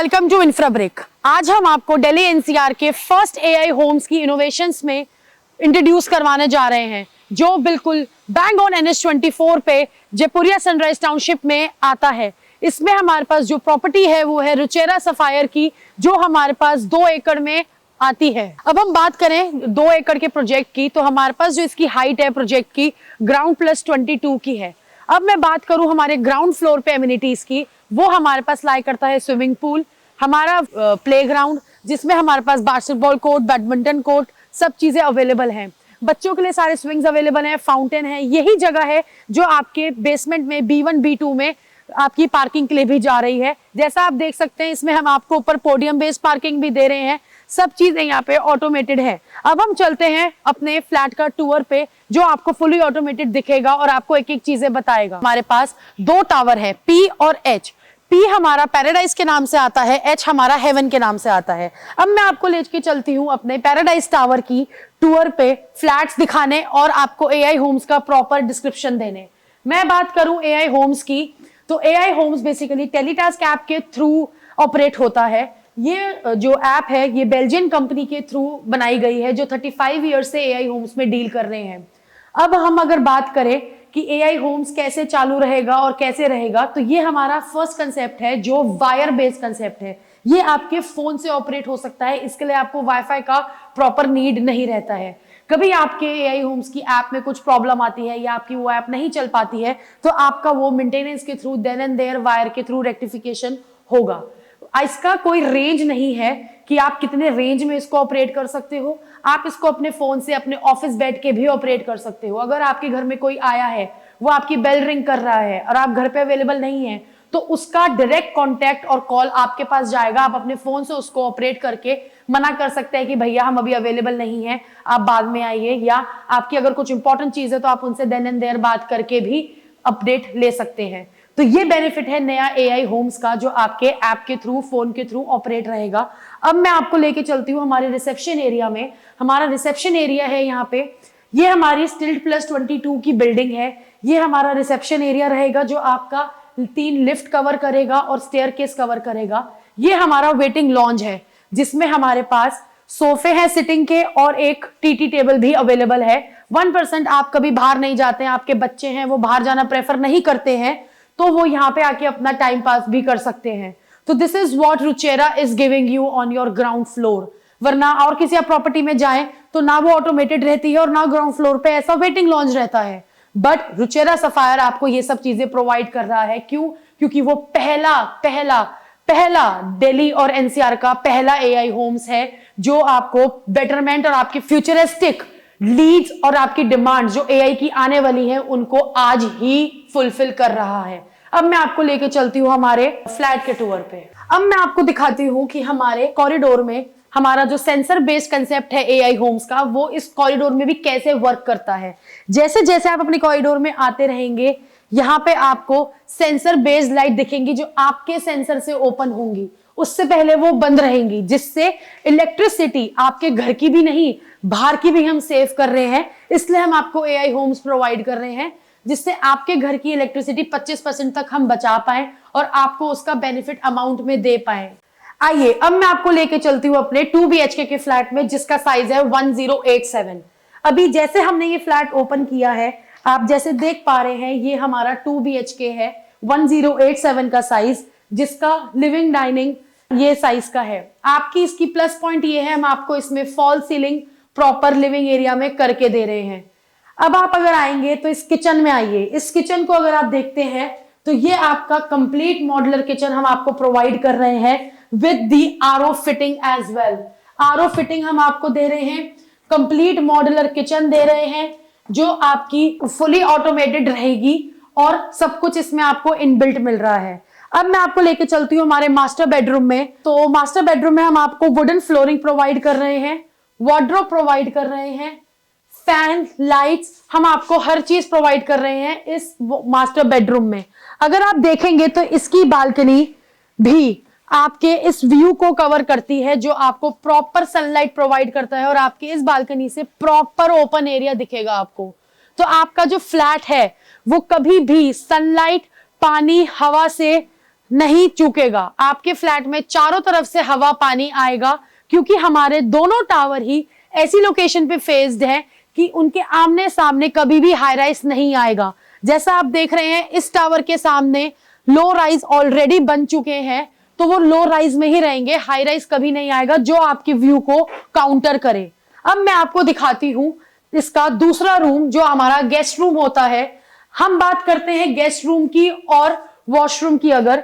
Welcome to infra break. आज हम आपको दिल्ली एनसीआर के फर्स्ट एआई होम्स की इनोवेशंस में इंट्रोड्यूस करवाने जा रहे हैं, जो बिल्कुल बैंग ऑन NH24 पे जयपुरिया सनराइज टाउनशिप में आता है। इसमें हमारे पास जो प्रॉपर्टी है वो है रुचेरा सफायर की, जो हमारे पास 2 एकड़ में आती है। अब हम बात करें 2 एकड़ के प्रोजेक्ट की, तो हमारे पास जो इसकी हाइट है प्रोजेक्ट की ग्राउंड प्लस 22 की है। अब मैं बात करूं हमारे ग्राउंड फ्लोर पे एमिनिटीज की, वो हमारे पास लाई करता है स्विमिंग पूल, हमारा प्लेग्राउंड जिसमें हमारे पास बास्केटबॉल कोर्ट, बैडमिंटन कोर्ट, सब चीजें अवेलेबल हैं। बच्चों के लिए सारे स्विंग्स अवेलेबल हैं, फाउंटेन है। यही जगह है जो आपके बेसमेंट में B1 B2 में आपकी पार्किंग के लिए भी जा रही है। जैसा आप देख सकते हैं, इसमें हम आपको ऊपर पोडियम बेस्ड पार्किंग भी दे रहे हैं। सब चीजें यहाँ पे ऑटोमेटेड है। अब हम चलते हैं अपने फ्लैट का टूर पे, जो आपको फुली ऑटोमेटेड दिखेगा और आपको एक एक चीजें बताएगा। हमारे पास 2 टावर है, P और H। P हमारा पैराडाइज के नाम से आता है, H हमारा हेवन के नाम से आता है। अब मैं आपको लेके चलती हूँ अपने पैराडाइज टावर की टूर पे, फ्लैट्स दिखाने और आपको एआई होम्स का प्रॉपर डिस्क्रिप्शन देने। मैं बात करूं एआई होम्स की, तो एआई होम्स बेसिकली टेलीटास्क ऐप के थ्रू ऑपरेट होता है। ये जो ऐप है ये बेल्जियन कंपनी के थ्रू बनाई गई है, जो 35 ईयर से एआई होम्स में डील कर रहे हैं। अब हम अगर बात करें कि एआई होम्स कैसे चालू रहेगा और कैसे रहेगा, तो ये हमारा फर्स्ट कंसेप्ट है जो वायर बेस्ड कंसेप्ट है। ये आपके फोन से ऑपरेट हो सकता है, इसके लिए आपको वाईफाई का प्रॉपर नीड नहीं रहता है। कभी आपके एआई होम्स की ऐप में कुछ प्रॉब्लम आती है या आपकी वो ऐप नहीं चल पाती है, तो आपका वो मेंटेनेंस के through then and there wire के थ्रू रेक्टिफिकेशन होगा। इसका कोई रेंज नहीं है कि आप कितने रेंज में इसको ऑपरेट कर सकते हो। आप इसको अपने फोन से अपने ऑफिस बैठ के भी ऑपरेट कर सकते हो। अगर आपके घर में कोई आया है, वो आपकी बेल रिंग कर रहा है और आप घर पे अवेलेबल नहीं है, तो उसका डायरेक्ट कांटेक्ट और कॉल आपके पास जाएगा। आप अपने फोन से उसको ऑपरेट करके मना कर सकते हैं कि भैया हम अभी अवेलेबल नहीं है, आप बाद में आइए, या आपकी अगर कुछ इंपॉर्टेंट चीज है तो आप उनसे देन एंड देयर बात करके भी अपडेट ले सकते हैं। तो ये बेनिफिट है नया एआई होम्स का, जो आपके ऐप के थ्रू, फोन के थ्रू ऑपरेट रहेगा। अब मैं आपको लेके चलती हूँ हमारे रिसेप्शन एरिया में। हमारा रिसेप्शन एरिया है यहाँ पे, ये हमारी स्टिल्ट प्लस 22 की बिल्डिंग है। ये हमारा रिसेप्शन एरिया रहेगा, जो आपका 3 लिफ्ट कवर करेगा और स्टेयरकेस कवर करेगा। ये हमारा वेटिंग लॉन्ज है, जिसमें हमारे पास सोफे हैं सिटिंग के और एक टीटी टेबल भी अवेलेबल है। 1% आप कभी बाहर नहीं जाते हैं, आपके बच्चे हैं वो बाहर जाना प्रेफर नहीं करते हैं, तो वो यहाँ पे आके अपना टाइम पास भी कर सकते हैं। तो this is what Ruchira is giving you on your ground floor. वरना और किसी आप प्रॉपर्टी में जाएं तो ना वो ऑटोमेटेड रहती है और ना ग्राउंड फ्लोर पे ऐसा वेटिंग लॉन्ज रहता है। बट रुचेरा सफायर आपको ये सब चीजें प्रोवाइड कर रहा है। क्यों? क्योंकि वो पहला दिल्ली और एनसीआर का पहला एआई होम्स है, जो आपको बेटरमेंट और आपकी फ्यूचरिस्टिक लीड्स और आपकी डिमांड जो एआई की आने वाली है, उनको आज ही फुलफिल कर रहा है। अब मैं आपको लेके चलती हूँ हमारे फ्लैट के टूर पे। अब मैं आपको दिखाती हूँ कि हमारे कॉरिडोर में हमारा जो सेंसर बेस्ड कंसेप्ट है एआई होम्स का, वो इस कॉरिडोर में भी कैसे वर्क करता है। जैसे जैसे आप अपने कॉरिडोर में आते रहेंगे, यहाँ पे आपको सेंसर बेस्ड लाइट दिखेंगी, जो आपके सेंसर से ओपन होंगी। उससे पहले वो बंद रहेंगी, जिससे इलेक्ट्रिसिटी आपके घर की भी नहीं, बाहर की भी हम सेव कर रहे हैं। इसलिए हम आपको एआई होम्स प्रोवाइड कर रहे हैं, जिससे आपके घर की इलेक्ट्रिसिटी 25% तक हम बचा पाए और आपको उसका बेनिफिट अमाउंट में दे पाए। आइए अब मैं आपको लेके चलती हूँ अपने 2 BHK के फ्लैट में, जिसका साइज है 1087। अभी जैसे हमने ये फ्लैट ओपन किया है, आप जैसे देख पा रहे हैं, ये हमारा 2 BHK है, 1087 का साइज, जिसका लिविंग डाइनिंग ये साइज का है। आपकी इसकी प्लस पॉइंट ये है, हम आपको इसमें fall ceiling proper living area में करके दे रहे हैं। अब आप अगर आएंगे तो इस किचन में आइए। इस किचन को अगर आप देखते हैं तो ये आपका कंप्लीट मॉड्यूलर किचन हम आपको प्रोवाइड कर रहे हैं with the RO fitting as well. RO fitting हम आपको दे रहे हैं, कंप्लीट मॉड्यूलर किचन दे रहे हैं, जो आपकी फुली ऑटोमेटेड रहेगी और सब कुछ इसमें आपको इनबिल्ट मिल रहा है। अब मैं आपको लेके चलती हूँ हमारे मास्टर बेडरूम में। तो मास्टर बेडरूम में हम आपको वुडन फ्लोरिंग प्रोवाइड कर रहे हैं, वार्डरोब प्रोवाइड कर रहे हैं, फैन, लाइट्स, हम आपको हर चीज प्रोवाइड कर रहे हैं इस मास्टर बेडरूम में। अगर आप देखेंगे तो इसकी बालकनी भी आपके इस व्यू को कवर करती है, जो आपको प्रॉपर सनलाइट प्रोवाइड करता है और आपके इस बालकनी से प्रॉपर ओपन एरिया दिखेगा आपको। तो आपका जो फ्लैट है वो कभी भी सनलाइट, पानी, हवा से नहीं चूकेगा। आपके फ्लैट में चारों तरफ से हवा पानी आएगा, क्योंकि हमारे दोनों टावर ही ऐसी लोकेशन पे फेस्ड है कि उनके आमने सामने कभी भी हाई राइज नहीं आएगा। जैसा आप देख रहे हैं, इस टावर के सामने लो राइज ऑलरेडी बन चुके हैं, तो वो लो राइज में ही रहेंगे, हाई राइज कभी नहीं आएगा जो आपके व्यू को काउंटर करे। अब मैं आपको दिखाती हूं इसका दूसरा रूम, जो हमारा गेस्ट रूम होता है। हम बात करते हैं गेस्ट रूम की और वॉशरूम की। अगर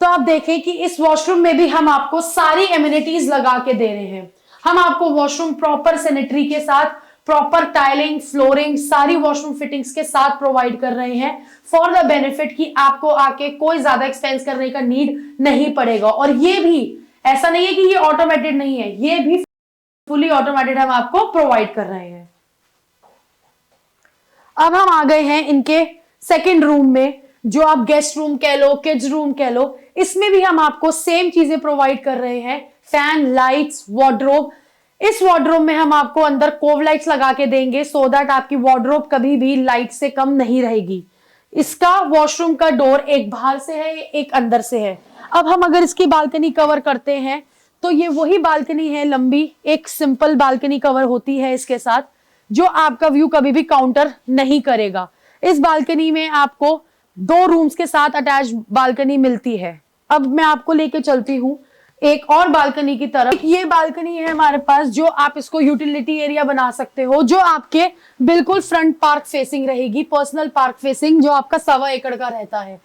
तो आप देखें कि इस वॉशरूम में भी हम आपको सारी एमिनिटीज लगा के दे रहे हैं। हम आपको वॉशरूम प्रॉपर सैनिटरी के साथ, प्रॉपर टाइलिंग, फ्लोरिंग, सारी वॉशरूम फिटिंग्स के साथ प्रोवाइड कर रहे हैं, फॉर द बेनिफिट कि आपको आके कोई ज्यादा एक्सपेंस करने का नीड नहीं पड़ेगा। और ये भी ऐसा नहीं है कि ये ऑटोमेटेड नहीं है, ये भी फुली ऑटोमेटेड हम आपको प्रोवाइड कर रहे हैं। अब हम आ गए हैं इनके सेकंड रूम में, जो आप गेस्ट रूम कह लो, किड्स रूम कह लो। इसमें भी हम आपको सेम चीजें प्रोवाइड कर रहे हैं, फैन, लाइट्स, वार्डरोब। इस वार्डरोब में हम आपको अंदर कोव लाइट्स लगा के देंगे, सो दैट आपकी वार्डरोब कभी भी लाइट से कम नहीं रहेगी। इसका वॉशरूम का डोर एक बाहर से है, एक अंदर से है। अब हम अगर इसकी बालकनी कवर करते हैं, तो ये वही बालकनी है लंबी, एक सिंपल बालकनी कवर होती है इसके साथ, जो आपका व्यू कभी भी काउंटर नहीं करेगा। इस बालकनी में आपको 2 रूम्स के साथ अटैच बालकनी मिलती है। अब मैं आपको लेके चलती हूँ एक और बालकनी की तरफ। ये बालकनी है हमारे पास, जो आप इसको यूटिलिटी एरिया बना सकते हो, जो आपके बिल्कुल फ्रंट पार्क फेसिंग रहेगी, पर्सनल पार्क फेसिंग, जो आपका 1.25 एकड़ का रहता है।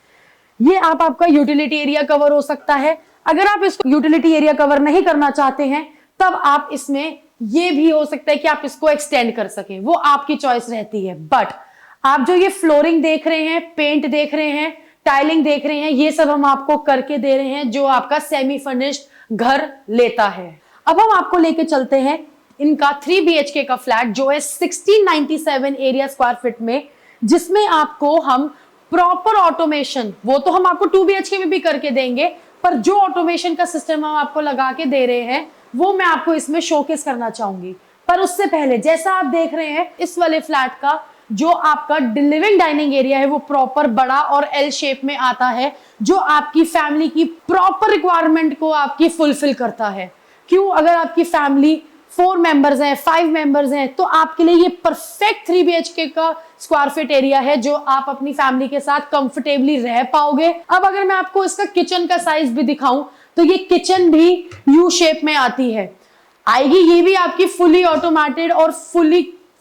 ये आपका यूटिलिटी एरिया कवर हो सकता है। अगर आप इसको यूटिलिटी एरिया कवर नहीं करना चाहते हैं, तब आप इसमें ये भी हो सकता है कि आप इसको एक्सटेंड कर सकें, वो आपकी चॉइस रहती है। बट आप जो ये फ्लोरिंग देख रहे हैं, पेंट देख रहे हैं, टाइलिंग देख रहे हैं, ये सब हम आपको करके दे रहे हैं, जो आपका सेमी फर्निश्ड घर लेता है। अब हम आपको लेके चलते हैं इनका 3 BHK का फ्लैट, जो है 1697 एरिया स्क्वायर फीट में, जिसमें आपको हम प्रॉपर ऑटोमेशन, वो तो हम आपको 2 BHK में भी करके देंगे, पर जो ऑटोमेशन का सिस्टम हम आपको लगा के दे रहे हैं, वो मैं आपको इसमें शोकेस करना चाहूंगी। पर उससे पहले, जैसा आप देख रहे हैं, इस वाले फ्लैट का जो आपका लिविंग डाइनिंग एरिया है, वो प्रॉपर बड़ा और एल शेप में आता है, जो आपकी फैमिली की प्रॉपर रिक्वायरमेंट को आपकी फुलफिल करता है। क्यों? अगर आपकी फैमिली 4 मेंबर्स हैं, 5 मेंबर्स हैं, तो आपके लिए ये परफेक्ट 3 BHK का स्क्वायर फीट एरिया है, जो आप अपनी फैमिली के साथ कंफर्टेबली रह पाओगे। अब अगर मैं आपको इसका किचन का साइज भी दिखाऊं, तो ये किचन भी यू शेप में आती है, आएगी। ये भी आपकी फुली ऑटोमेटेड और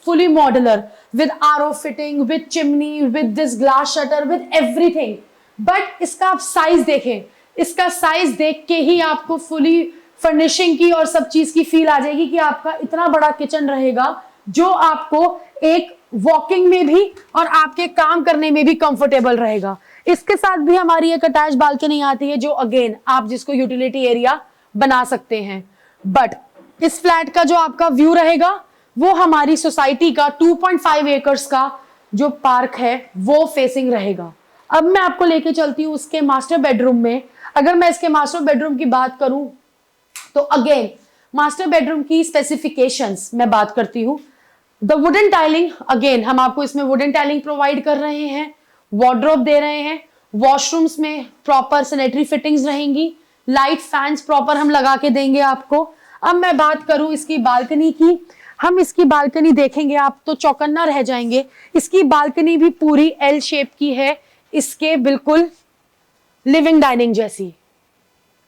fully modular, with RO fitting, with chimney, with this glass shutter, with everything. But इसका आप साइज देखें, इसका साइज देख के ही आपको फुली फर्निशिंग की और सब चीज की फील आ जाएगी कि आपका इतना बड़ा किचन रहेगा, जो आपको एक वॉकिंग में भी और आपके काम करने में भी कंफर्टेबल रहेगा। इसके साथ भी हमारी एक अटैच बालकनी आती है, जो अगेन आप जिसको यूटिलिटी एरिया बना सकते हैं। बट इस फ्लैट का जो आपका व्यू रहेगा, वो हमारी सोसाइटी का 2.5 एकर्स का जो पार्क है, वो फेसिंग रहेगा। अब मैं आपको लेके चलती हूँ उसके मास्टर बेडरूम में। अगर मैं इसके मास्टर बेडरूम की बात करूं, तो अगेन मास्टर बेडरूम की स्पेसिफिकेशंस मैं बात करती हूँ। द वुडन टाइलिंग, अगेन हम आपको इसमें वुडन टाइलिंग प्रोवाइड कर रहे हैं, वार्डरोब दे रहे हैं, वॉशरूम्स में प्रॉपर सैनिटरी फिटिंग्स रहेंगी, लाइट फैंस प्रॉपर हम लगा के देंगे आपको। अब मैं बात करूं इसकी बालकनी की, हम इसकी बालकनी देखेंगे आप तो चौकन्ना रह जाएंगे। इसकी बालकनी भी पूरी एल शेप की है, इसके बिल्कुल लिविंग डाइनिंग जैसी।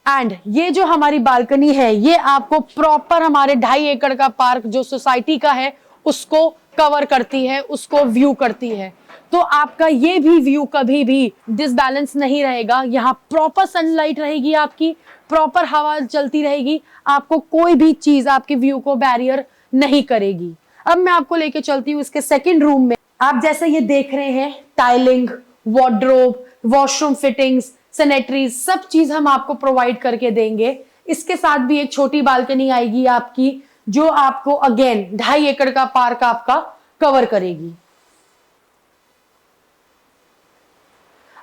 एंड ये जो हमारी बालकनी है, ये आपको प्रॉपर हमारे 2.5 एकड़ का पार्क जो सोसाइटी का है, उसको कवर करती है, उसको व्यू करती है। तो आपका ये भी व्यू कभी भी डिसबैलेंस नहीं रहेगा। यहाँ प्रॉपर सनलाइट रहेगी, आपकी प्रॉपर हवा चलती रहेगी, आपको कोई भी चीज आपके व्यू को बैरियर नहीं करेगी। अब मैं आपको लेके चलती हूँ इसके सेकंड रूम में। आप जैसे ये देख रहे हैं, tiling, wardrobe, washroom fittings, sanitaries, सब चीज हम आपको प्रोवाइड करके देंगे। इसके साथ भी एक छोटी बालकनी आएगी आपकी, जो आपको अगेन 2.5 एकड़ का पार्क आपका कवर करेगी।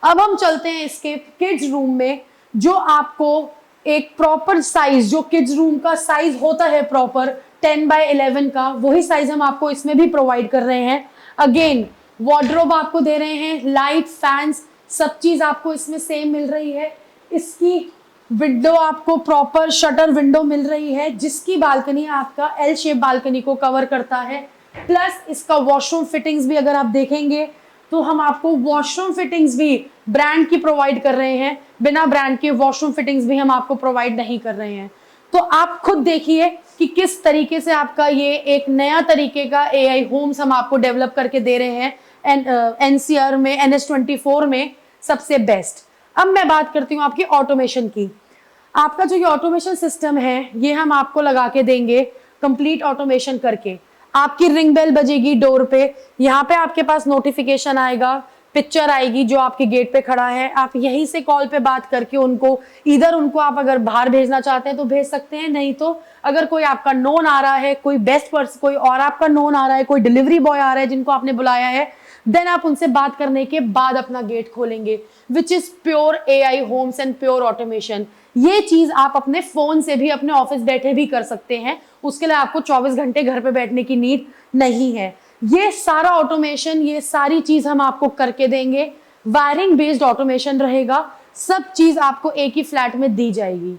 अब हम चलते हैं इसके किड्स रूम में, जो आपको एक प्रॉपर साइज, जो किड्स रूम का साइज होता है प्रॉपर 10x11 का, वही साइज हम आपको इसमें भी प्रोवाइड कर रहे हैं। अगेन वार्डरोब आपको दे रहे हैं, लाइट, फैंस, सब चीज आपको इसमें सेम मिल रही है। इसकी विंडो आपको प्रॉपर शटर विंडो मिल रही है, जिसकी बालकनी आपका एल शेप बालकनी को कवर करता है। प्लस इसका वॉशरूम फिटिंग्स भी अगर आप देखेंगे तो हम आपको वॉशरूम फिटिंग्स भी ब्रांड की प्रोवाइड कर रहे हैं, बिना ब्रांड के वॉशरूम फिटिंग्स भी हम आपको प्रोवाइड नहीं कर रहे हैं। तो आप खुद देखिए कि किस तरीके से आपका ये एक नया तरीके का एआई होम्स हम आपको डेवलप करके दे रहे हैं एनसीआर में, NH24 में सबसे बेस्ट। अब मैं बात करती हूँ आपकी ऑटोमेशन की। आपका जो ये ऑटोमेशन सिस्टम है ये हम आपको लगा के देंगे कंप्लीट ऑटोमेशन करके। आपकी रिंग बेल बजेगी डोर पे, यहाँ पे आपके पास नोटिफिकेशन आएगा, पिक्चर आएगी जो आपके गेट पे खड़ा है। आप यहीं से कॉल पे बात करके उनको उनको आप अगर बाहर भेजना चाहते हैं तो भेज सकते हैं, नहीं तो अगर कोई आपका नोन आ रहा है, कोई बेस्ट पर्सन कोई और आपका नोन आ रहा है, कोई डिलीवरी बॉय आ रहा है जिनको आपने बुलाया है, देन आप उनसे बात करने के बाद अपना गेट खोलेंगे, which is pure AI homes and pure automation. ये चीज आप अपने फोन से भी अपने ऑफिस बैठे भी कर सकते हैं, उसके लिए आपको 24 घंटे घर पे बैठने की नीड नहीं है। ये सारा ऑटोमेशन, ये सारी चीज हम आपको करके देंगे। वायरिंग बेस्ड ऑटोमेशन रहेगा, सब चीज आपको एक ही फ्लैट में दी जाएगी।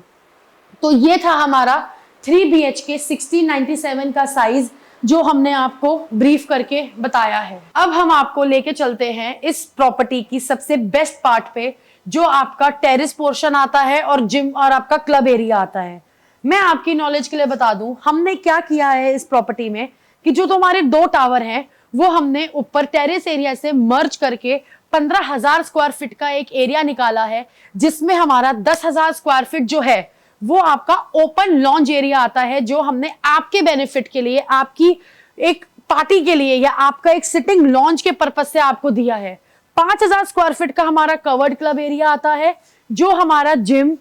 तो ये था हमारा 3 BHK 1697 का साइज जो हमने आपको ब्रीफ करके बताया है। अब हम आपको लेके चलते हैं इस प्रॉपर्टी की सबसे बेस्ट पार्ट पे, जो आपका टेरेस पोर्शन आता है और जिम और आपका क्लब एरिया आता है। मैं आपकी नॉलेज के लिए बता दूं, हमने क्या किया है इस प्रॉपर्टी में कि जो तो हमारे 2 टावर हैं वो हमने ऊपर टेरेस एरिया से मर्ज करके 15,000 स्क्वायर फीट का एक एरिया निकाला है, जिसमें हमारा 10,000 स्क्वायर फीट जो है वो आपका ओपन लॉन्च एरिया आता है, जो हमने आपके बेनिफिट के लिए, आपकी एक पार्टी के लिए या आपका एक सिटिंग लॉन्च के पर्पज से आपको दिया है। 5,000 स्क्वायर फीट का हमारा कवर्ड क्लब एरिया आता है, जो हमारा gym,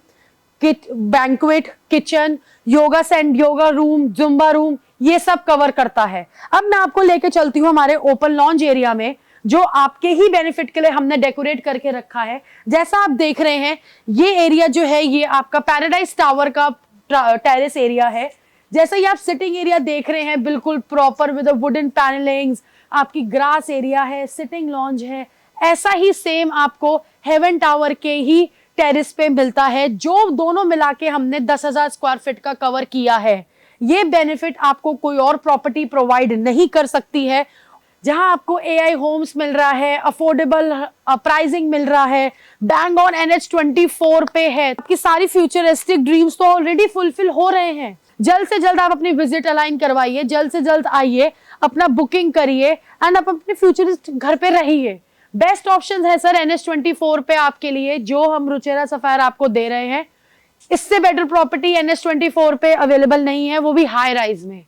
banquet, kitchen, yoga cent, yoga room, zumba room, ये सब कवर करता है। अब मैं आपको लेके चलती हूँ हमारे ओपन लॉन्च एरिया में, जो आपके ही बेनिफिट के लिए हमने डेकोरेट करके रखा है। जैसा आप देख रहे हैं, ये एरिया जो है ये आपका पैराडाइज टावर का टेरेस एरिया है। जैसे ही आप सिटिंग एरिया देख रहे हैं, बिल्कुल प्रॉपर विद वुडन पैनलिंग्स, आपकी ग्रास एरिया है, सिटिंग लॉन्ज है। ऐसा ही सेम आपको हेवन टावर के ही टेरेस पे मिलता है, जो दोनों मिला के हमने 10,000 स्क्वायर फीट का कवर किया है। ये बेनिफिट आपको कोई और प्रॉपर्टी प्रोवाइड नहीं कर सकती है। जहां आपको एआई होम्स मिल रहा है, अफोर्डेबल प्राइसिंग मिल रहा है, बैंग ऑन NH24 पे है। आपकी सारी फ्यूचरिस्टिक ड्रीम्स तो ऑलरेडी फुलफिल हो रहे हैं। जल्द से जल्द आप अपनी विजिट अलाइन करवाइए, जल्द से जल्द आइए, अपना बुकिंग करिए एंड आप अपने फ्यूचरिस्ट घर पे रहिए। बेस्ट ऑप्शन है सर NH24 पे आपके लिए, जो हम रुचेरा सफायर आपको दे रहे हैं। इससे बेटर प्रॉपर्टी NH24 पे अवेलेबल नहीं है, वो भी हाई राइज में।